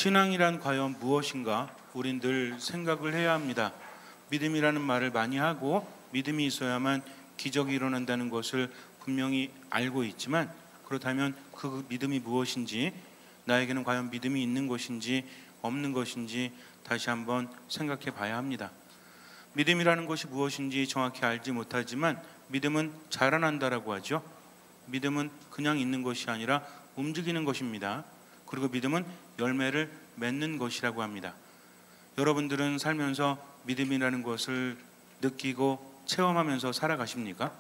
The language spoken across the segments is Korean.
신앙이란 과연 무엇인가 우린 늘 생각을 해야 합니다. 믿음이라는 말을 많이 하고 믿음이 있어야만 기적이 일어난다는 것을 분명히 알고 있지만, 그렇다면 그 믿음이 무엇인지, 나에게는 과연 믿음이 있는 것인지 없는 것인지 다시 한번 생각해 봐야 합니다. 믿음이라는 것이 무엇인지 정확히 알지 못하지만 믿음은 자라난다라고 하죠. 믿음은 그냥 있는 것이 아니라 움직이는 것입니다. 그리고 믿음은 열매를 맺는 것이라고 합니다. 여러분들은 살면서 믿음이라는 것을 느끼고 체험하면서 살아가십니까?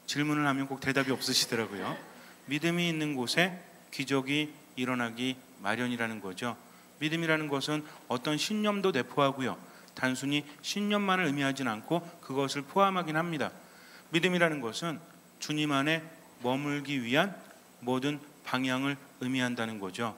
질문을 하면 꼭 대답이 없으시더라고요. 믿음이 있는 곳에 기적이 일어나기 마련이라는 거죠. 믿음이라는 것은 어떤 신념도 내포하고요, 단순히 신념만을 의미하진 않고 그것을 포함하긴 합니다. 믿음이라는 것은 주님 안에 머물기 위한 모든 방향을 의미한다는 거죠.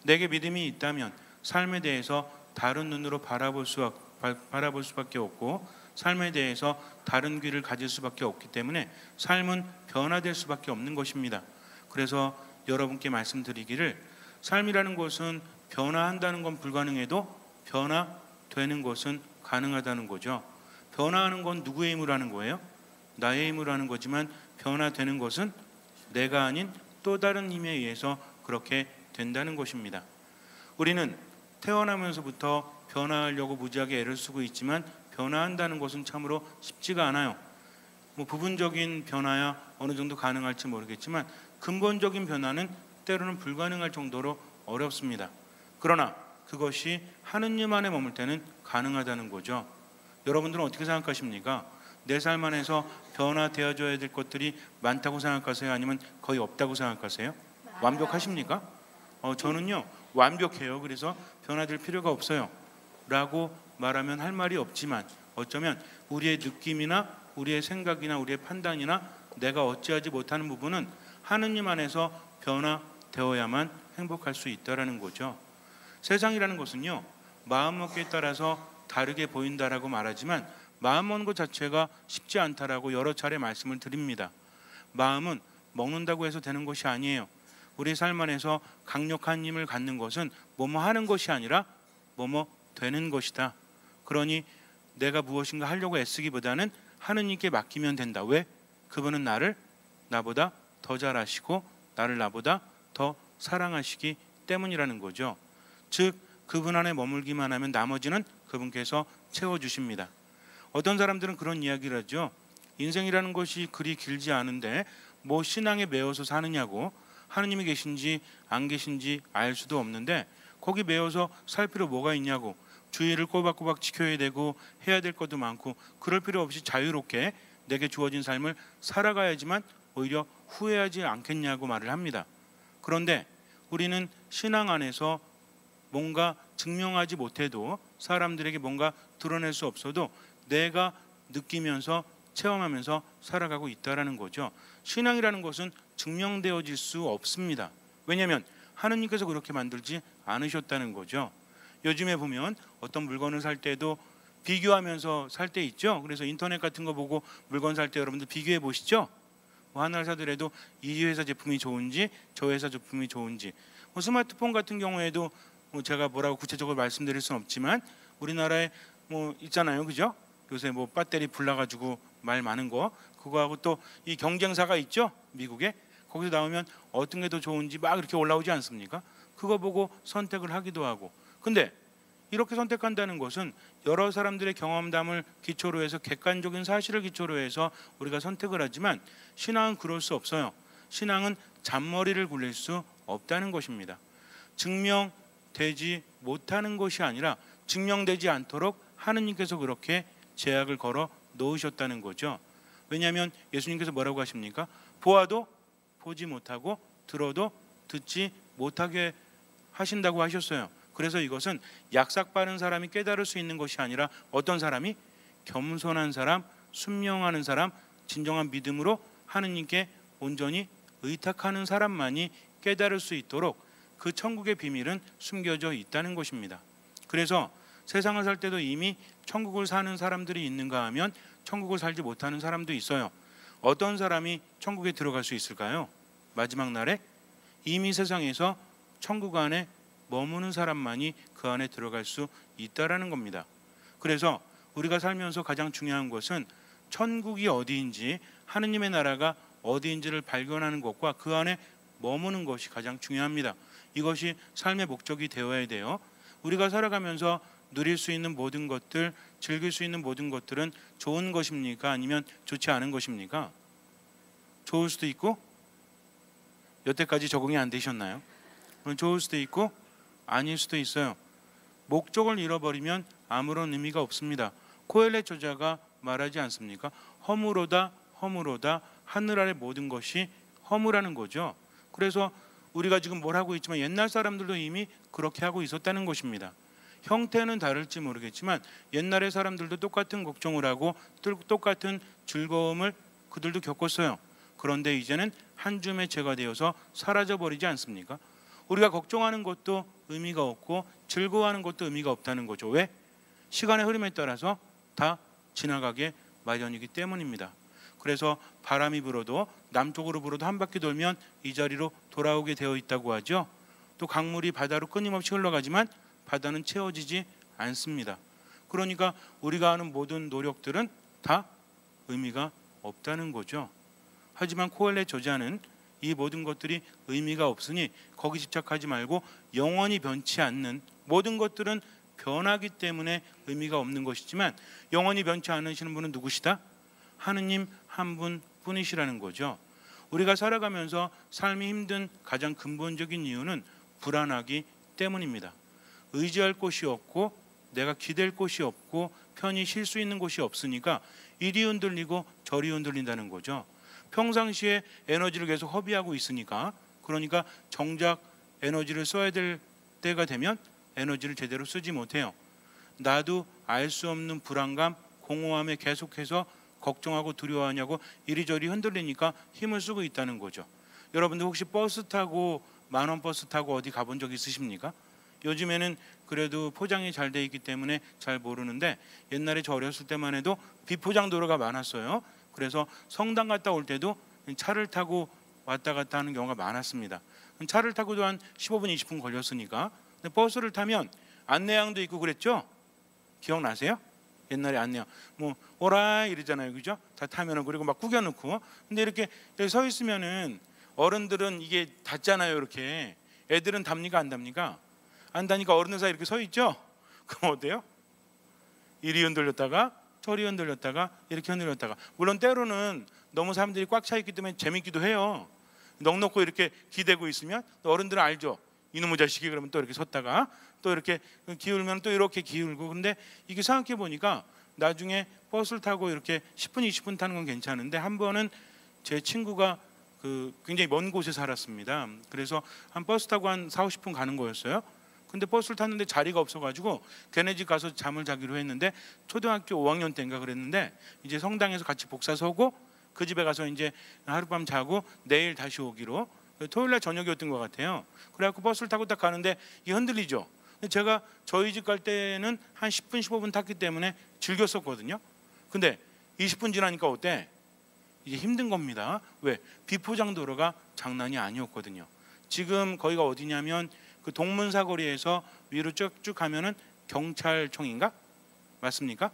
내게 믿음이 있다면 삶에 대해서 다른 눈으로 바라볼 수밖에 없고, 삶에 대해서 다른 귀를 가질 수밖에 없기 때문에 삶은 변화될 수밖에 없는 것입니다. 그래서 여러분께 말씀드리기를, 삶이라는 것은 변화한다는 건 불가능해도 변화되는 것은 가능하다는 거죠. 변화하는 건 누구의 힘으로 하는 거예요? 나의 힘으로 하는 거지만 변화되는 것은 내가 아닌 또 다른 힘에 의해서 그렇게 된다는 것입니다. 우리는 태어나면서부터 변화하려고 무지하게 애를 쓰고 있지만 변화한다는 것은 참으로 쉽지가 않아요. 부분적인 변화야 어느 정도 가능할지 모르겠지만 근본적인 변화는 때로는 불가능할 정도로 어렵습니다. 그러나 그것이 하느님 안에 머물 때는 가능하다는 거죠. 여러분들은 어떻게 생각하십니까? 내 삶 안에서 변화되어져야 될 것들이 많다고 생각하세요? 아니면 거의 없다고 생각하세요? 완벽하십니까? 저는요, 완벽해요. 그래서 변화될 필요가 없어요 라고 말하면 할 말이 없지만, 어쩌면 우리의 느낌이나 우리의 생각이나 우리의 판단이나 내가 어찌하지 못하는 부분은 하느님 안에서 변화되어야만 행복할 수 있다는 거죠. 세상이라는 것은요, 마음먹기에 따라서 다르게 보인다라고 말하지만 마음 먹는 것 자체가 쉽지 않다라고 여러 차례 말씀을 드립니다. 마음은 먹는다고 해서 되는 것이 아니에요. 우리 삶 안에서 강력한 힘을 갖는 것은 뭐뭐 하는 것이 아니라 뭐뭐 되는 것이다. 그러니 내가 무엇인가 하려고 애쓰기보다는 하느님께 맡기면 된다. 왜? 그분은 나를 나보다 더 잘 아시고 나를 나보다 더 사랑하시기 때문이라는 거죠. 즉 그분 안에 머물기만 하면 나머지는 그분께서 채워주십니다. 어떤 사람들은 그런 이야기를 하죠. 인생이라는 것이 그리 길지 않은데 뭐 신앙에 매여서 사느냐고, 하느님이 계신지 안 계신지 알 수도 없는데 거기 매여서 살 필요 뭐가 있냐고, 주의를 꼬박꼬박 지켜야 되고 해야 될 것도 많고 그럴 필요 없이 자유롭게 내게 주어진 삶을 살아가야지만 오히려 후회하지 않겠냐고 말을 합니다. 그런데 우리는 신앙 안에서 뭔가 증명하지 못해도, 사람들에게 뭔가 드러낼 수 없어도 내가 느끼면서 체험하면서 살아가고 있다는 거죠. 신앙이라는 것은 증명되어질 수 없습니다. 왜냐하면 하느님께서 그렇게 만들지 않으셨다는 거죠. 요즘에 보면 어떤 물건을 살 때도 비교하면서 살 때 있죠. 그래서 인터넷 같은 거 보고 물건 살 때 여러분들 비교해 보시죠. 하나를 사더라도 이 회사 제품이 좋은지 저 회사 제품이 좋은지, 스마트폰 같은 경우에도 제가 뭐라고 구체적으로 말씀드릴 수는 없지만 우리나라에 있잖아요, 그죠? 요새 배터리 불나가지고 말 많은 거, 그거하고 또 이 경쟁사가 있죠, 미국에. 거기서 나오면 어떤 게 더 좋은지 막 이렇게 올라오지 않습니까? 그거 보고 선택을 하기도 하고. 근데 이렇게 선택한다는 것은 여러 사람들의 경험담을 기초로 해서, 객관적인 사실을 기초로 해서 우리가 선택을 하지만 신앙은 그럴 수 없어요. 신앙은 잔머리를 굴릴 수 없다는 것입니다. 증명되지 못하는 것이 아니라 증명되지 않도록 하느님께서 그렇게 제약을 걸어 놓으셨다는 거죠. 왜냐하면 예수님께서 뭐라고 하십니까? 보아도 보지 못하고 들어도 듣지 못하게 하신다고 하셨어요. 그래서 이것은 약삭 빠른 사람이 깨달을 수 있는 것이 아니라 어떤 사람이? 겸손한 사람, 순명하는 사람, 진정한 믿음으로 하느님께 온전히 의탁하는 사람만이 깨달을 수 있도록 그 천국의 비밀은 숨겨져 있다는 것입니다. 그래서 세상을 살 때도 이미 천국을 사는 사람들이 있는가 하면 천국을 살지 못하는 사람도 있어요. 어떤 사람이 천국에 들어갈 수 있을까요? 마지막 날에 이미 세상에서 천국 안에 머무는 사람만이 그 안에 들어갈 수 있다라는 겁니다. 그래서 우리가 살면서 가장 중요한 것은 천국이 어디인지, 하느님의 나라가 어디인지를 발견하는 것과 그 안에 머무는 것이 가장 중요합니다. 이것이 삶의 목적이 되어야 돼요. 우리가 살아가면서 누릴 수 있는 모든 것들, 즐길 수 있는 모든 것들은 좋은 것입니까? 아니면 좋지 않은 것입니까? 좋을 수도 있고, 여태까지 적응이 안 되셨나요? 좋을 수도 있고 아닐 수도 있어요. 목적을 잃어버리면 아무런 의미가 없습니다. 코엘렛 저자가 말하지 않습니까? 허무로다 허무로다 하늘 아래 모든 것이 허무라는 거죠. 그래서 우리가 지금 뭘 하고 있지만 옛날 사람들도 이미 그렇게 하고 있었다는 것입니다. 형태는 다를지 모르겠지만 옛날의 사람들도 똑같은 걱정을 하고 똑같은 즐거움을 그들도 겪었어요. 그런데 이제는 한 줌의 재가 되어서 사라져버리지 않습니까? 우리가 걱정하는 것도 의미가 없고 즐거워하는 것도 의미가 없다는 거죠. 왜? 시간의 흐름에 따라서 다 지나가게 마련이기 때문입니다. 그래서 바람이 불어도 남쪽으로 불어도 한 바퀴 돌면 이 자리로 돌아오게 되어 있다고 하죠. 또 강물이 바다로 끊임없이 흘러가지만 바다는 채워지지 않습니다. 그러니까 우리가 하는 모든 노력들은 다 의미가 없다는 거죠. 하지만 코엘렛 저자는 이 모든 것들이 의미가 없으니 거기 집착하지 말고 영원히 변치 않는 모든 것들은 변하기 때문에 의미가 없는 것이지만 영원히 변치 않으시는 분은 누구시다? 하느님 한 분뿐이시라는 거죠. 우리가 살아가면서 삶이 힘든 가장 근본적인 이유는 불안하기 때문입니다. 의지할 곳이 없고 내가 기댈 곳이 없고 편히 쉴 수 있는 곳이 없으니까 이리 흔들리고 저리 흔들린다는 거죠. 평상시에 에너지를 계속 허비하고 있으니까, 그러니까 정작 에너지를 써야 될 때가 되면 에너지를 제대로 쓰지 못해요. 나도 알 수 없는 불안감, 공허함에 계속해서 걱정하고 두려워하냐고 이리저리 흔들리니까 힘을 쓰고 있다는 거죠. 여러분들 혹시 버스 타고 만원 버스 타고 어디 가본 적 있으십니까? 요즘에는 그래도 포장이 잘 돼 있기 때문에 잘 모르는데 옛날에 저 어렸을 때만 해도 비포장 도로가 많았어요. 그래서 성당 갔다 올 때도 차를 타고 왔다 갔다 하는 경우가 많았습니다. 차를 타고도 한 15분 20분 걸렸으니까. 근데 버스를 타면 안내양도 있고 그랬죠? 기억나세요? 옛날에 안내양 뭐 오라 이러잖아요, 그죠? 다 타면은. 그리고 막 구겨놓고. 근데 이렇게 서 있으면은 어른들은 이게 닿잖아요, 이렇게. 애들은 답니까 안 답니까? 안 다니까 어른들 사이 이렇게 서 있죠? 그럼 어때요? 이리 흔들렸다가 저리 흔들렸다가 이렇게 흔들렸다가. 물론 때로는 너무 사람들이 꽉 차 있기 때문에 재밌기도 해요. 넉넉고 이렇게 기대고 있으면 어른들은 알죠. 이놈의 자식이 그러면 또 이렇게 섰다가 또 이렇게 기울면 또 이렇게 기울고. 근데 이게 생각해 보니까 나중에 버스를 타고 이렇게 10분 20분 타는 건 괜찮은데 한 번은 제 친구가 굉장히 먼 곳에 살았습니다. 그래서 한 버스 타고 한 4, 50분 가는 거였어요. 근데 버스를 탔는데 자리가 없어가지고 걔네 집 가서 잠을 자기로 했는데 초등학교 5학년 때인가 그랬는데 이제 성당에서 같이 복사 서고 그 집에 가서 이제 하룻밤 자고 내일 다시 오기로. 토요일날 저녁이었던 것 같아요. 그래갖고 버스를 타고 딱 가는데 이게 흔들리죠. 제가 저희 집 갈 때는 한 10분 15분 탔기 때문에 즐겼었거든요. 근데 20분 지나니까 어때? 이게 힘든 겁니다. 왜? 비포장 도로가 장난이 아니었거든요. 지금 거기가 어디냐면 그 동문사거리에서 위로 쭉쭉 가면은 경찰청인가? 맞습니까?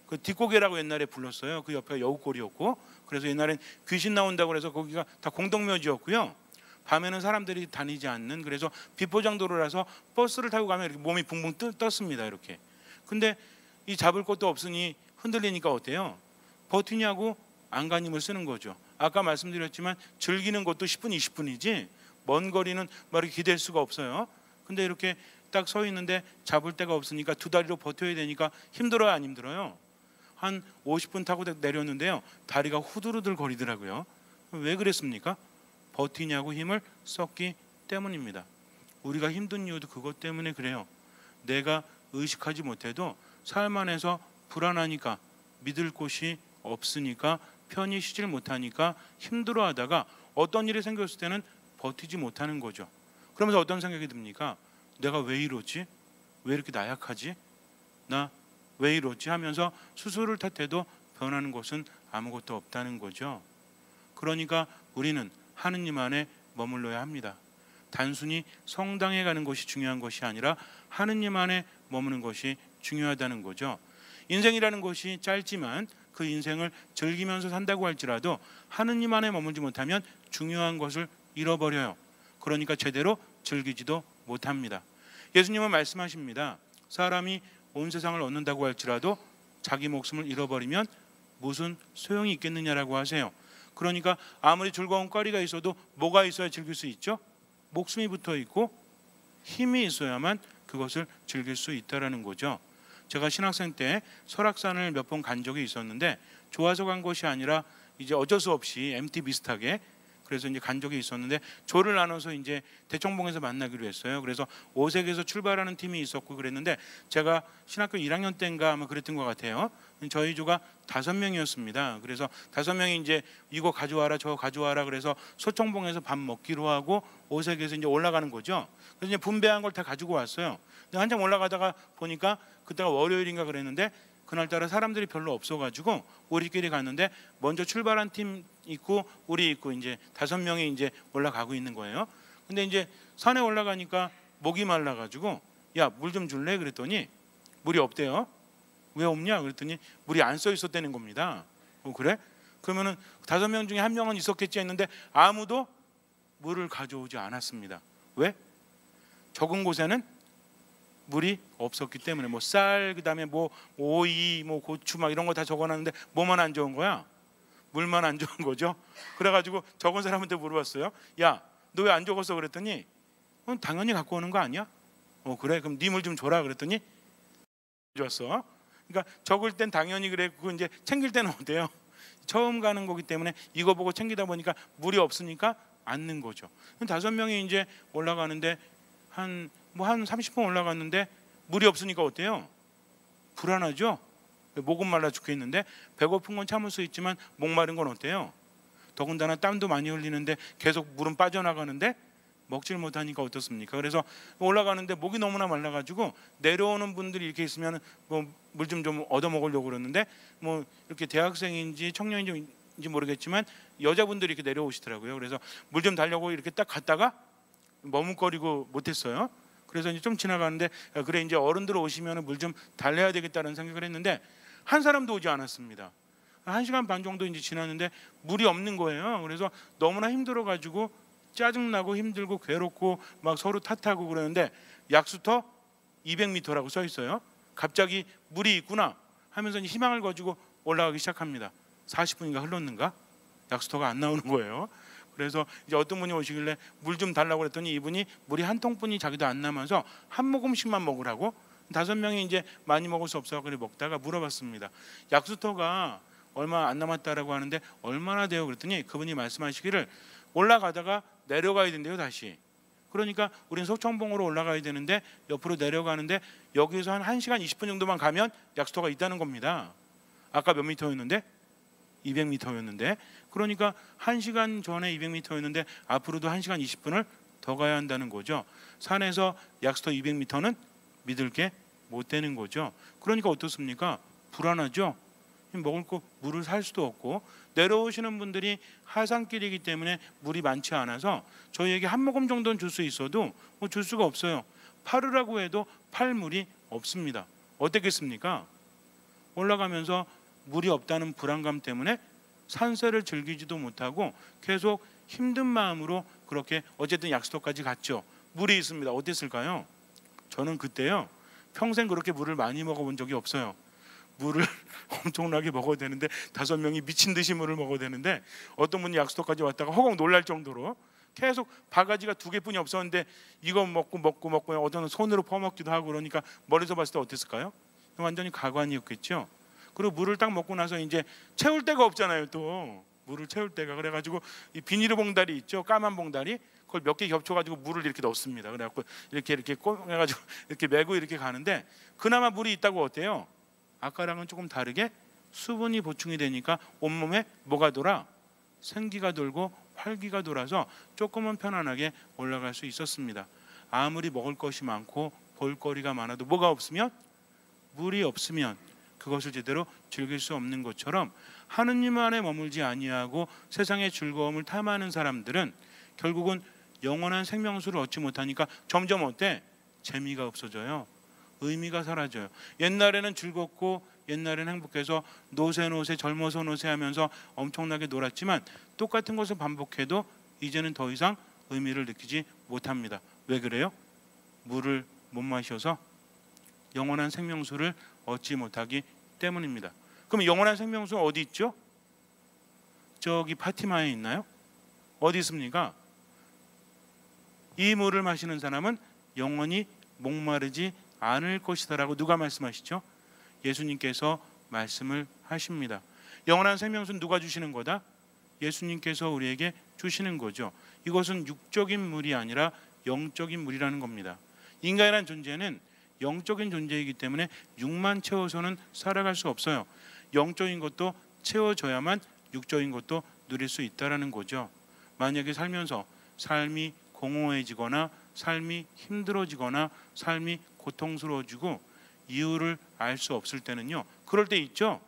그 뒷고개라고 옛날에 불렀어요. 그 옆에 여우골이었고, 그래서 옛날엔 귀신 나온다고 그래서 거기가 다 공동묘지였고요. 밤에는 사람들이 다니지 않는, 그래서 비포장 도로라서 버스를 타고 가면 이렇게 몸이 붕붕 떴습니다. 이렇게. 근데 이 잡을 것도 없으니 흔들리니까 어때요? 버티냐고 안간힘을 쓰는 거죠. 아까 말씀드렸지만 즐기는 것도 10분 20분이지 먼 거리는 막 이렇게 기댈 수가 없어요. 근데 이렇게 딱 서 있는데 잡을 데가 없으니까 두 다리로 버텨야 되니까 힘들어요, 안 힘들어요? 한 50분 타고 내렸는데요, 다리가 후들후들 거리더라고요. 왜 그랬습니까? 버티냐고 힘을 썼기 때문입니다. 우리가 힘든 이유도 그것 때문에 그래요. 내가 의식하지 못해도 삶 안에서 불안하니까, 믿을 곳이 없으니까, 편히 쉬질 못하니까 힘들어하다가 어떤 일이 생겼을 때는 버티지 못하는 거죠. 그러면서 어떤 생각이 듭니까? 내가 왜 이러지? 왜 이렇게 나약하지? 나 왜 이러지? 하면서 스스로를 탓해도 변하는 것은 아무것도 없다는 거죠. 그러니까 우리는 하느님 안에 머물러야 합니다. 단순히 성당에 가는 것이 중요한 것이 아니라 하느님 안에 머무는 것이 중요하다는 거죠. 인생이라는 것이 짧지만 그 인생을 즐기면서 산다고 할지라도 하느님 안에 머물지 못하면 중요한 것을 잃어버려요. 그러니까 제대로 즐기지도 못합니다. 예수님은 말씀하십니다. 사람이 온 세상을 얻는다고 할지라도 자기 목숨을 잃어버리면 무슨 소용이 있겠느냐라고 하세요. 그러니까 아무리 즐거운 거리가 있어도 뭐가 있어야 즐길 수 있죠? 목숨이 붙어 있고 힘이 있어야만 그것을 즐길 수 있다라는 거죠. 제가 신학생 때 설악산을 몇 번 간 적이 있었는데 좋아서 간 것이 아니라 이제 어쩔 수 없이 MT 비슷하게 그래서 이제 간 적이 있었는데 조를 나눠서 이제 대청봉에서 만나기로 했어요. 그래서 오색에서 출발하는 팀이 있었고 그랬는데 제가 신학교 1학년 때인가 아마 그랬던 것 같아요. 저희 조가 5명이었습니다. 그래서 5명이 이제 이거 가져와라 저 가져와라 그래서 소청봉에서 밥 먹기로 하고 오색에서 이제 올라가는 거죠. 그래서 이제 분배한 걸 다 가지고 왔어요. 근데 한참 올라가다가 보니까 그때가 월요일인가 그랬는데 그날따라 사람들이 별로 없어가지고 우리끼리 갔는데 먼저 출발한 팀 있고 우리 있고 이제 5명이 이제 올라가고 있는 거예요. 근데 이제 산에 올라가니까 목이 말라가지고 야, 물 좀 줄래? 그랬더니 물이 없대요. 왜 없냐? 그랬더니 물이 안 써 있었다는 겁니다. 그래? 그러면은 5명 중에 1명은 있었겠지 했는데 아무도 물을 가져오지 않았습니다. 왜? 적은 곳에는 물이 없었기 때문에 뭐 쌀 그다음에 뭐 오이 뭐 고추 막 이런 거 다 적어놨는데 뭐만 안 좋은 거야? 물만 안 좋은 거죠. 그래가지고 적은 사람한테 물어봤어요. 야, 너 왜 안 적었어? 그랬더니 당연히 갖고 오는 거 아니야? 그래 그럼 네 물 좀 줘라 그랬더니 줬어. 그러니까 적을 땐 당연히 그래. 그 이제 챙길 때는 어때요? 처음 가는 거기 때문에 이거 보고 챙기다 보니까 물이 없으니까 앉는 거죠. 5명이 이제 올라가는데 한 30분 올라갔는데 물이 없으니까 어때요? 불안하죠? 목은 말라 죽겠는데 배고픈 건 참을 수 있지만 목마른 건 어때요? 더군다나 땀도 많이 흘리는데 계속 물은 빠져나가는데 먹질 못하니까 어떻습니까? 그래서 올라가는데 목이 너무나 말라가지고 내려오는 분들이 이렇게 있으면 뭐 물 좀 얻어 먹으려고 그러는데 뭐 이렇게 대학생인지 청년인지 모르겠지만 여자분들이 이렇게 내려오시더라고요. 그래서 물 좀 달려고 이렇게 딱 갔다가 머뭇거리고 못했어요. 그래서 이제 좀 지나가는데 그래 이제 어른들 오시면 물 좀 달래야 되겠다는 생각을 했는데 한 사람도 오지 않았습니다. 1시간 반 정도 이제 지났는데 물이 없는 거예요. 그래서 너무나 힘들어가지고 짜증나고 힘들고 괴롭고 막 서로 탓하고 그러는데 약수터 200m라고 써 있어요. 갑자기 물이 있구나 하면서 희망을 가지고 올라가기 시작합니다. 40분인가 흘렀는가 약수터가 안 나오는 거예요. 그래서 이제 어떤 분이 오시길래 물 좀 달라고 그랬더니 이분이 물이 한 통뿐이 자기도 안 남아서 한 모금씩만 먹으라고 5명이 이제 많이 먹을 수 없어서 그래 먹다가 물어봤습니다. 약수터가 얼마 안 남았다라고 하는데 얼마나 돼요? 그랬더니 그분이 말씀하시기를 올라가다가 내려가야 된대요 다시. 그러니까 우린 소청봉으로 올라가야 되는데 옆으로 내려가는데 여기서 한 1시간 20분 정도만 가면 약수터가 있다는 겁니다. 아까 몇 미터였는데? 200m였는데 그러니까 1시간 전에 200m였는데 앞으로도 1시간 20분을 더 가야 한다는 거죠. 산에서 약수터 200m는 믿을 게 못 되는 거죠. 그러니까 어떻습니까? 불안하죠. 먹을 거 물을 살 수도 없고 내려오시는 분들이 하산길이기 때문에 물이 많지 않아서 저희에게 한 모금 정도는 줄 수 있어도 뭐 줄 수가 없어요. 팔으라고 해도 팔 물이 없습니다. 어떻겠습니까? 올라가면서 물이 없다는 불안감 때문에 산세를 즐기지도 못하고 계속 힘든 마음으로 그렇게 어쨌든 약수터까지 갔죠. 물이 있습니다. 어땠을까요? 저는 그때요 평생 그렇게 물을 많이 먹어본 적이 없어요. 물을 엄청나게 먹어야 되는데 5명이 미친 듯이 물을 먹어야 되는데 어떤 분이 약수터까지 왔다가 허공 놀랄 정도로 계속 바가지가 2개뿐이 없었는데 이거 먹고 어떤 손으로 퍼먹기도 하고 그러니까 멀리서 봤을 때 어땠을까요? 완전히 가관이었겠죠. 그리고 물을 딱 먹고 나서 이제 채울 데가 없잖아요. 또 물을 채울 데가 그래가지고 이 비닐을 봉다리 있죠. 까만 봉다리 그걸 몇 개 겹쳐가지고 물을 이렇게 넣습니다. 그래갖고 이렇게 해가지고 이렇게 메고 이렇게 가는데 그나마 물이 있다고 어때요? 아까랑은 조금 다르게 수분이 보충이 되니까 온몸에 뭐가 돌아? 생기가 돌고 활기가 돌아서 조금은 편안하게 올라갈 수 있었습니다. 아무리 먹을 것이 많고 볼거리가 많아도 뭐가 없으면 물이 없으면 그것을 제대로 즐길 수 없는 것처럼 하느님 안에 머물지 아니하고 세상의 즐거움을 탐하는 사람들은 결국은 영원한 생명수를 얻지 못하니까 점점 어때? 재미가 없어져요. 의미가 사라져요. 옛날에는 즐겁고 옛날에는 행복해서 노세 젊어서 노세 하면서 엄청나게 놀았지만 똑같은 것을 반복해도 이제는 더 이상 의미를 느끼지 못합니다. 왜 그래요? 물을 못 마셔서 영원한 생명수를 얻지 못하기 때문입니다. 그럼 영원한 생명수는 어디 있죠? 저기 파티마에 있나요? 어디 있습니까? 이 물을 마시는 사람은 영원히 목마르지 않을 것이다 라고 누가 말씀하시죠? 예수님께서 말씀을 하십니다. 영원한 생명수는 누가 주시는 거다? 예수님께서 우리에게 주시는 거죠. 이것은 육적인 물이 아니라 영적인 물이라는 겁니다. 인간이라는 존재는 영적인 존재이기 때문에 육만 채워서는 살아갈 수 없어요. 영적인 것도 채워져야만 육적인 것도 누릴 수 있다는 거죠. 만약에 살면서 삶이 공허해지거나 삶이 힘들어지거나 삶이 고통스러워지고 이유를 알 수 없을 때는요, 그럴 때 있죠.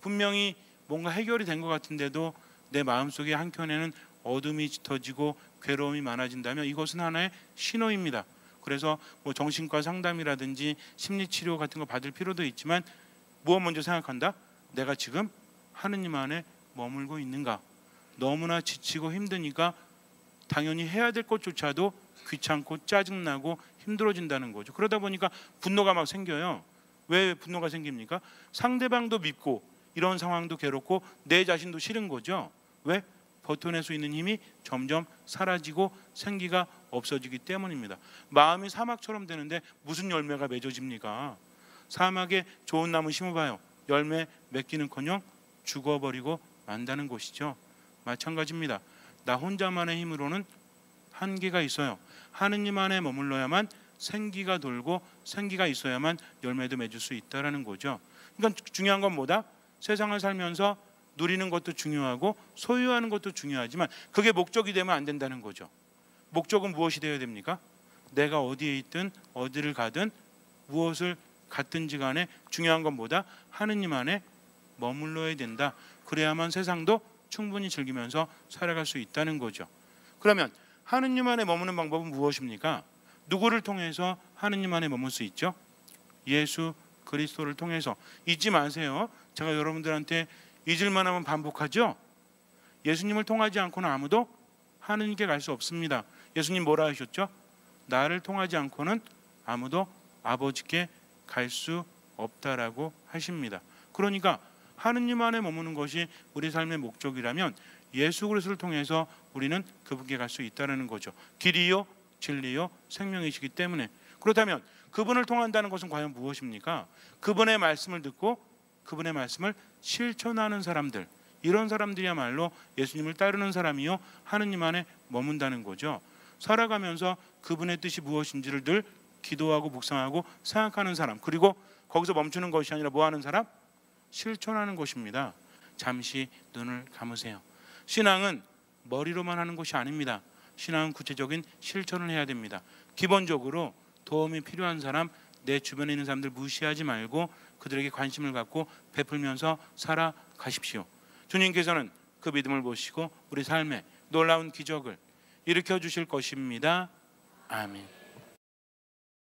분명히 뭔가 해결이 된 것 같은데도 내 마음속에 한켠에는 어둠이 짙어지고 괴로움이 많아진다면 이것은 하나의 신호입니다. 그래서 뭐 정신과 상담이라든지 심리치료 같은 거 받을 필요도 있지만 무엇 먼저 생각한다? 내가 지금 하느님 안에 머물고 있는가? 너무나 지치고 힘드니까 당연히 해야 될 것조차도 귀찮고 짜증나고 힘들어진다는 거죠. 그러다 보니까 분노가 막 생겨요. 왜 분노가 생깁니까? 상대방도 밉고 이런 상황도 괴롭고 내 자신도 싫은 거죠. 왜? 버텨낼 수 있는 힘이 점점 사라지고 생기가 없어지기 때문입니다. 마음이 사막처럼 되는데 무슨 열매가 맺어집니까? 사막에 좋은 나무 심어봐요. 열매 맺기는커녕 죽어버리고 만다는 것이죠. 마찬가지입니다. 나 혼자만의 힘으로는 한계가 있어요. 하느님 안에 머물러야만 생기가 돌고 생기가 있어야만 열매도 맺을 수 있다는 거죠. 그러니까 중요한 건 뭐다? 세상을 살면서 누리는 것도 중요하고 소유하는 것도 중요하지만 그게 목적이 되면 안 된다는 거죠. 목적은 무엇이 되어야 됩니까? 내가 어디에 있든 어디를 가든 무엇을 갖든지 간에 중요한 건 뭐다? 하느님 안에 머물러야 된다. 그래야만 세상도 충분히 즐기면서 살아갈 수 있다는 거죠. 그러면 하느님 안에 머무는 방법은 무엇입니까? 누구를 통해서 하느님 안에 머물 수 있죠? 예수 그리스도를 통해서. 잊지 마세요. 제가 여러분들한테 잊을만 하면 반복하죠. 예수님을 통하지 않고는 아무도 하느님께 갈 수 없습니다. 예수님 뭐라 하셨죠? 나를 통하지 않고는 아무도 아버지께 갈 수 없다라고 하십니다. 그러니까 하느님 안에 머무는 것이 우리 삶의 목적이라면 예수 그리스도를 통해서 우리는 그분께 갈 수 있다는 거죠. 길이요 진리요 생명이시기 때문에. 그렇다면 그분을 통한다는 것은 과연 무엇입니까? 그분의 말씀을 듣고 그분의 말씀을 실천하는 사람들, 이런 사람들이야말로 예수님을 따르는 사람이요 하느님 안에 머문다는 거죠. 살아가면서 그분의 뜻이 무엇인지를 늘 기도하고 묵상하고 생각하는 사람, 그리고 거기서 멈추는 것이 아니라 뭐 하는 사람? 실천하는 것입니다. 잠시 눈을 감으세요. 신앙은 머리로만 하는 것이 아닙니다. 신앙은 구체적인 실천을 해야 됩니다. 기본적으로 도움이 필요한 사람, 내 주변에 있는 사람들 무시하지 말고 그들에게 관심을 갖고 베풀면서 살아가십시오. 주님께서는 그 믿음을 보시고 우리 삶에 놀라운 기적을 일으켜 주실 것입니다. 아멘.